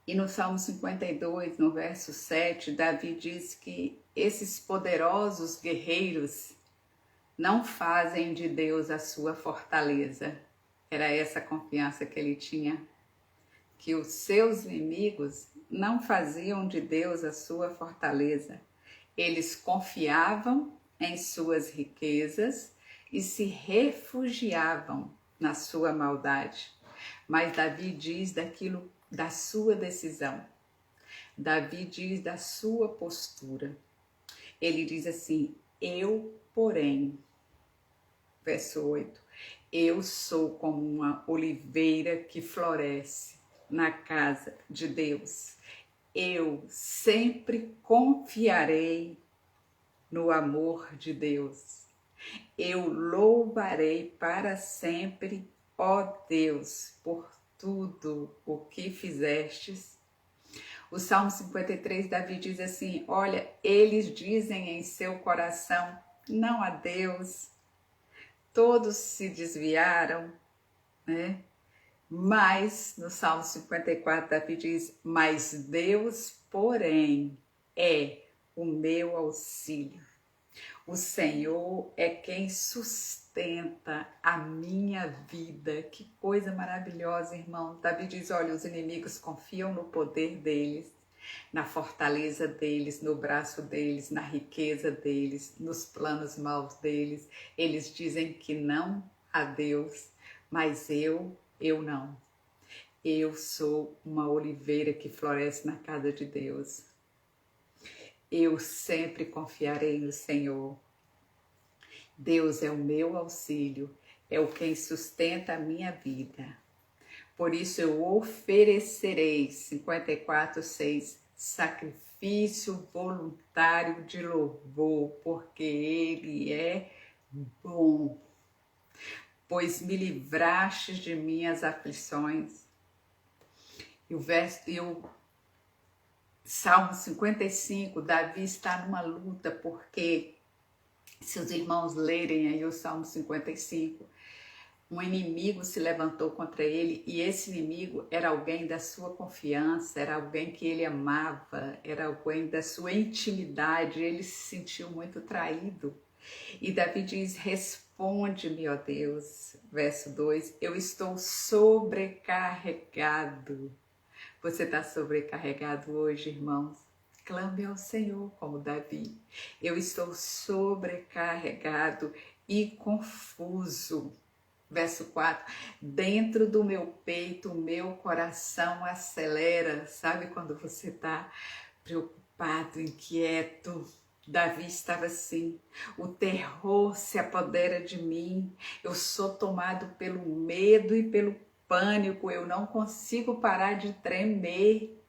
E no Salmo 52, no verso 7, Davi diz que esses poderosos guerreiros não fazem de Deus a sua fortaleza. Era essa confiança que ele tinha, que os seus inimigos não faziam de Deus a sua fortaleza. Eles confiavam em suas riquezas e se refugiavam na sua maldade. Mas Davi diz daquilo da sua decisão. Davi diz da sua postura. Ele diz assim: eu, porém, verso 8, eu sou como uma oliveira que floresce na casa de Deus. Eu sempre confiarei no amor de Deus. Eu louvarei para sempre, ó Deus, por tudo o que fizestes. O Salmo 53, Davi diz assim: olha, eles dizem em seu coração, não há Deus. Todos se desviaram, né? Mas, no Salmo 54, Davi diz, mas Deus, porém, é o meu auxílio. O Senhor é quem sustenta a minha vida. Que coisa maravilhosa, irmão. Davi diz, olha, os inimigos confiam no poder deles, na fortaleza deles, no braço deles, na riqueza deles, nos planos maus deles. Eles dizem que não a Deus, mas eu não. Eu sou uma oliveira que floresce na casa de Deus. Eu sempre confiarei no Senhor. Deus é o meu auxílio, é o quem sustenta a minha vida. Por isso eu oferecerei, 54:6, sacrifício voluntário de louvor, porque Ele é bom. Pois me livrastes de minhas aflições. E o Salmo 55, Davi está numa luta, porque se os irmãos lerem aí o Salmo 55, um inimigo se levantou contra ele, e esse inimigo era alguém da sua confiança, era alguém que ele amava, era alguém da sua intimidade. Ele se sentiu muito traído. E Davi diz, responde-me, ó Deus, verso 2, eu estou sobrecarregado. Você está sobrecarregado hoje, irmãos? Clame ao Senhor como Davi. Eu estou sobrecarregado e confuso. Verso 4, dentro do meu peito, o meu coração acelera. Sabe quando você está preocupado, inquieto? Davi estava assim, o terror se apodera de mim, eu sou tomado pelo medo e pelo pânico, eu não consigo parar de tremer.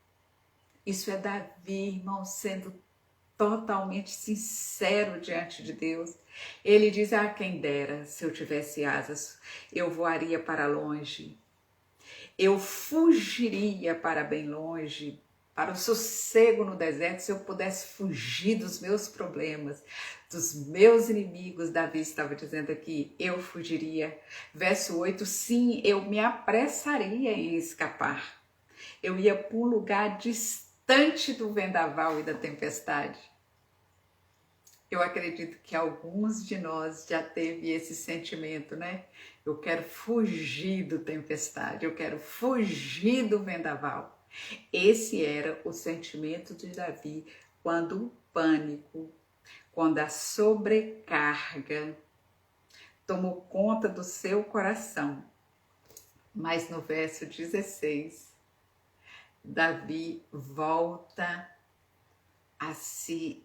Isso é Davi, irmão, sendo totalmente sincero diante de Deus. Ele diz, quem dera se eu tivesse asas, eu voaria para longe, eu fugiria para bem longe, para o sossego no deserto. Se eu pudesse fugir dos meus problemas, dos meus inimigos, Davi estava dizendo aqui, eu fugiria. Verso 8, sim, eu me apressaria em escapar. Eu ia para um lugar distante do vendaval e da tempestade. Eu acredito que alguns de nós já teve esse sentimento, né? Eu quero fugir do tempestade, eu quero fugir do vendaval. Esse era o sentimento de Davi quando o pânico, quando a sobrecarga tomou conta do seu coração. Mas no verso 16, Davi volta a se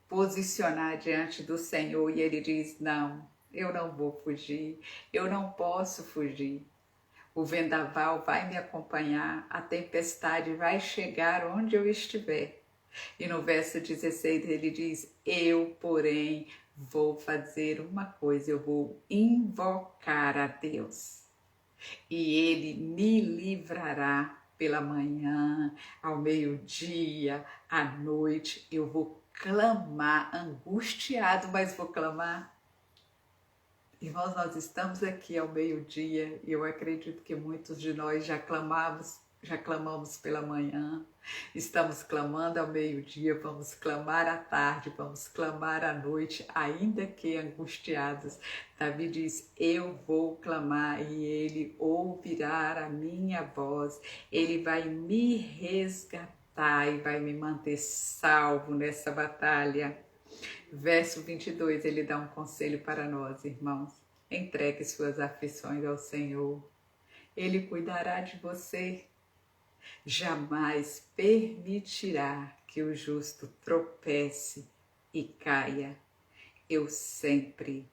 posicionar diante do Senhor e ele diz, não, eu não vou fugir, eu não posso fugir. O vendaval vai me acompanhar, a tempestade vai chegar onde eu estiver. E no verso 16 ele diz, eu, porém, vou fazer uma coisa, eu vou invocar a Deus. E Ele me livrará pela manhã, ao meio-dia, à noite. Eu vou clamar, angustiado, mas vou clamar. Irmãos, nós estamos aqui ao meio-dia e eu acredito que muitos de nós já clamamos já clamamos pela manhã, estamos clamando ao meio-dia, vamos clamar à tarde, vamos clamar à noite, ainda que angustiados. Davi diz, eu vou clamar e ele ouvirá a minha voz, ele vai me resgatar e vai me manter salvo nessa batalha. Verso 22, ele dá um conselho para nós, irmãos. Entregue suas aflições ao Senhor. Ele cuidará de você. Jamais permitirá que o justo tropece e caia. Eu sempre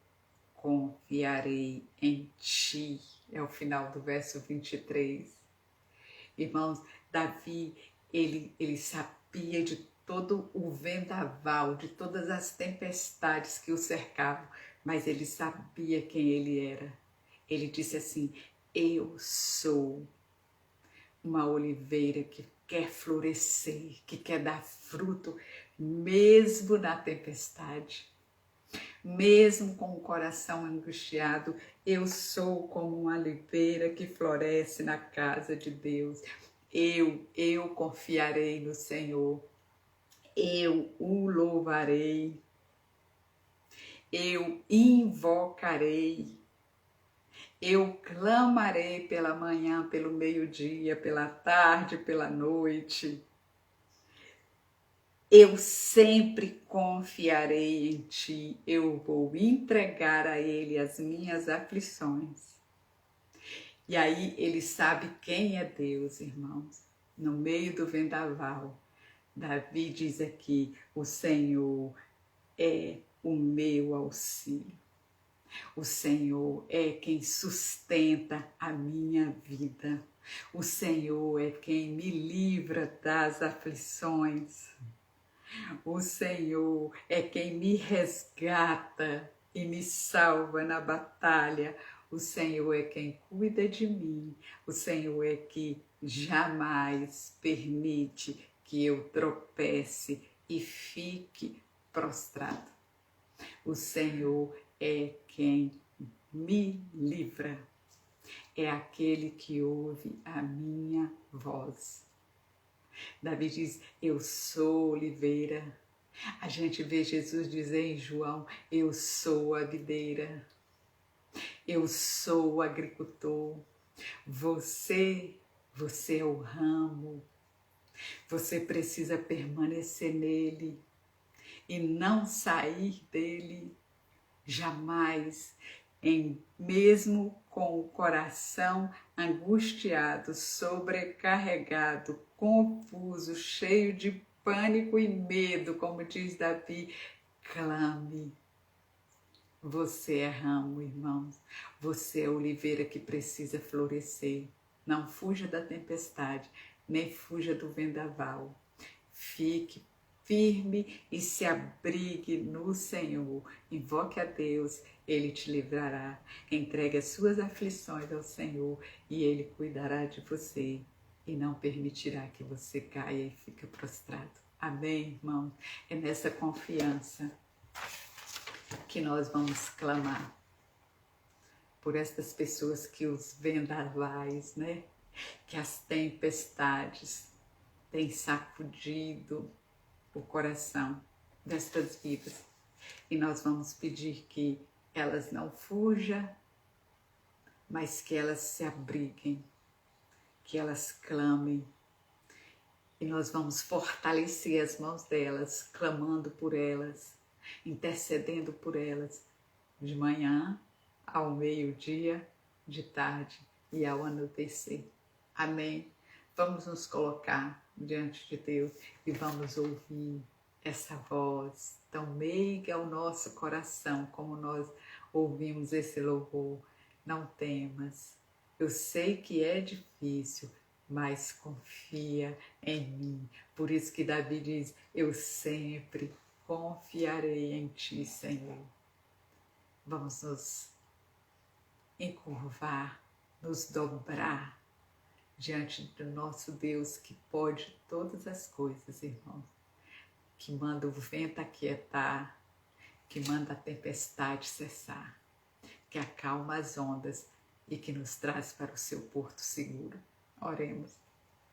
confiarei em ti. É o final do verso 23. Irmãos, Davi, ele sabia de todo o vendaval, de todas as tempestades que o cercavam, mas ele sabia quem ele era. Ele disse assim, eu sou uma oliveira que quer florescer, que quer dar fruto, mesmo na tempestade. Mesmo com o coração angustiado, eu sou como uma oliveira que floresce na casa de Deus. Eu confiarei no Senhor. Eu o louvarei. Eu invocarei. Eu clamarei pela manhã, pelo meio-dia, pela tarde, pela noite. Eu sempre confiarei em ti. Eu vou entregar a ele as minhas aflições. E aí ele sabe quem é Deus, irmãos. No meio do vendaval, Davi diz aqui, o Senhor é o meu auxílio. O Senhor é quem sustenta a minha vida. O Senhor é quem me livra das aflições. O Senhor é quem me resgata e me salva na batalha. O Senhor é quem cuida de mim. O Senhor é que jamais permite que eu tropece e fique prostrado. O Senhor é quem me livra. É aquele que ouve a minha voz. Davi diz, eu sou oliveira. A gente vê Jesus dizer em João, eu sou a videira. Eu sou o agricultor. Você é o ramo. Você precisa permanecer nele e não sair dele jamais, mesmo com o coração angustiado, sobrecarregado, confuso, cheio de pânico e medo, como diz Davi, clame. Você é ramo, irmãos. Você é oliveira que precisa florescer. Não fuja da tempestade, nem fuja do vendaval. Fique firme e se abrigue no Senhor. Invoque a Deus, Ele te livrará. Entregue as suas aflições ao Senhor e Ele cuidará de você e não permitirá que você caia e fique prostrado. Amém, irmão? É nessa confiança que nós vamos clamar por estas pessoas que os vendavais, né? Que as tempestades têm sacudido o coração destas vidas. E nós vamos pedir que elas não fujam, mas que elas se abriguem, que elas clamem. E nós vamos fortalecer as mãos delas, clamando por elas, intercedendo por elas, de manhã, ao meio-dia, de tarde e ao anoitecer. Amém? Vamos nos colocar diante de Deus e vamos ouvir essa voz tão meiga ao nosso coração, como nós ouvimos esse louvor. Não temas, eu sei que é difícil, mas confia em mim. Por isso que Davi diz, eu sempre confiarei em ti, Senhor. Vamos nos encurvar, nos dobrar diante do nosso Deus que pode todas as coisas, irmãos. Que manda o vento aquietar, que manda a tempestade cessar, que acalma as ondas e que nos traz para o seu porto seguro. Oremos.